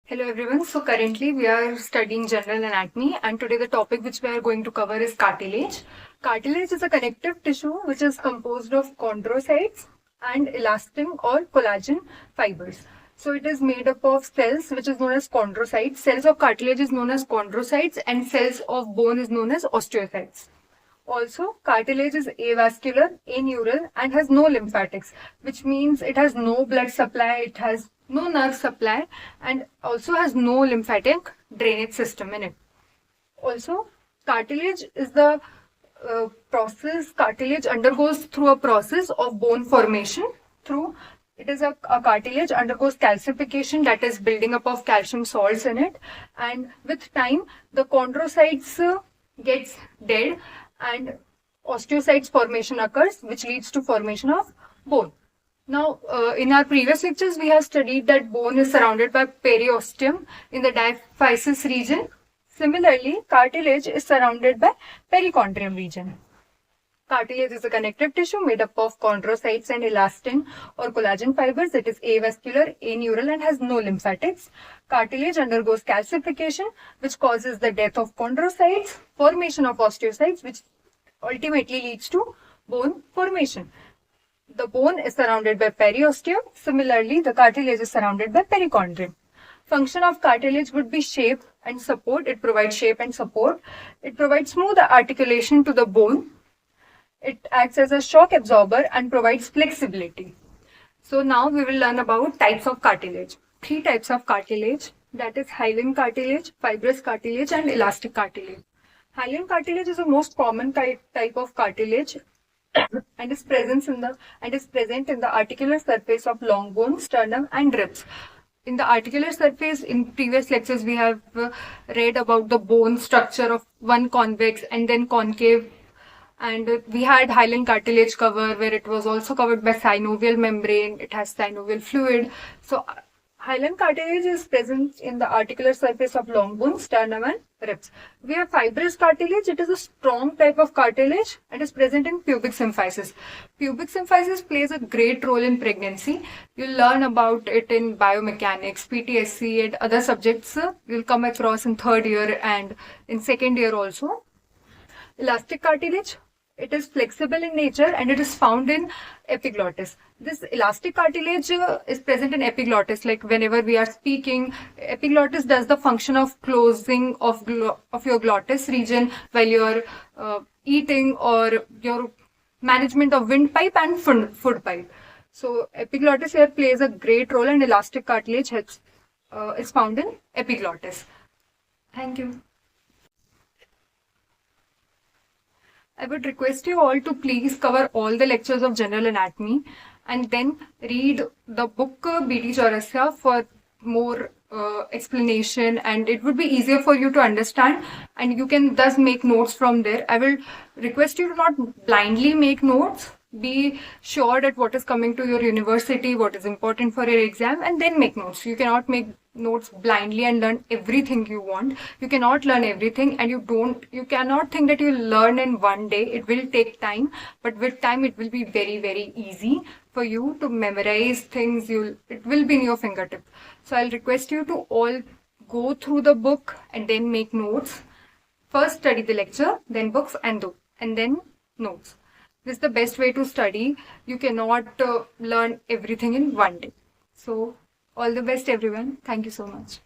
Hello everyone. So currently we are studying general anatomy, and today the topic which we are going to cover is cartilage. Cartilage is a connective tissue which is composed of chondrocytes and elastin or collagen fibers. So it is made up of cells which is known as chondrocytes. Cells of cartilage is known as chondrocytes and cells of bone is known as osteocytes. Also, cartilage is avascular, aneural, and has no lymphatics, which means it has no blood supply, it has no nerve supply, and also has no lymphatic drainage system in it. Also, cartilage is the cartilage undergoes through a process of bone formation. A cartilage undergoes calcification, that is building up of calcium salts in it, and with time the chondrocytes gets dead and osteocytes formation occurs, which leads to formation of bone. Now, in our previous lectures, we have studied that bone is surrounded by periosteum in the diaphysis region. Similarly, cartilage is surrounded by perichondrium region. Cartilage is a connective tissue made up of chondrocytes and elastin or collagen fibers. It is avascular, aneural, and has no lymphatics. Cartilage undergoes calcification, which causes the death of chondrocytes, formation of osteocytes, which ultimately leads to bone formation. The bone is surrounded by periosteum. Similarly, the cartilage is surrounded by perichondrium. Function of cartilage would be shape and support. It provides shape and support. It provides smooth articulation to the bone. It acts as a shock absorber and provides flexibility. So now we will learn about types of cartilage. 3 types of cartilage, that is hyaline cartilage, fibrous cartilage, and elastic cartilage. Hyaline cartilage is the most common type of cartilage and is present in the articular surface of long bone, sternum, and ribs. In the articular surface, in previous lectures, we have read about the bone structure of one convex and then concave. And we had hyaline cartilage cover where it was also covered by synovial membrane. It has synovial fluid. So hyaline cartilage is present in the articular surface of long bone, sternum, and ribs. We have fibrous cartilage. It is a strong type of cartilage and is present in pubic symphysis. Pubic symphysis plays a great role in pregnancy. You'll learn about it in biomechanics, PTSC, and other subjects you'll come across in 3rd year and in 2nd year also. Elastic cartilage. It is flexible in nature and it is found in epiglottis. This elastic cartilage is present in epiglottis, like whenever we are speaking, epiglottis does the function of closing of your glottis region while you are eating, or your management of windpipe and food pipe. So epiglottis here plays a great role, and elastic cartilage is found in epiglottis. Thank you. I would request you all to please cover all the lectures of general anatomy and then read the book B.T. Chaurasia for more explanation, and it would be easier for you to understand, and you can thus make notes from there. I will request you to not blindly make notes. Be sure that what is coming to your university, what is important for your exam, and then make notes. You cannot make notes blindly and learn everything you want. You cannot learn everything, and you cannot think that you'll learn in one day. It will take time, but with time it will be very, very easy for you to memorize things. It will be in your fingertips. So I'll request you to all go through the book and then make notes. First study the lecture, then books, and then notes. This is the best way to study. You cannot learn everything in one day. So all the best everyone. Thank you so much.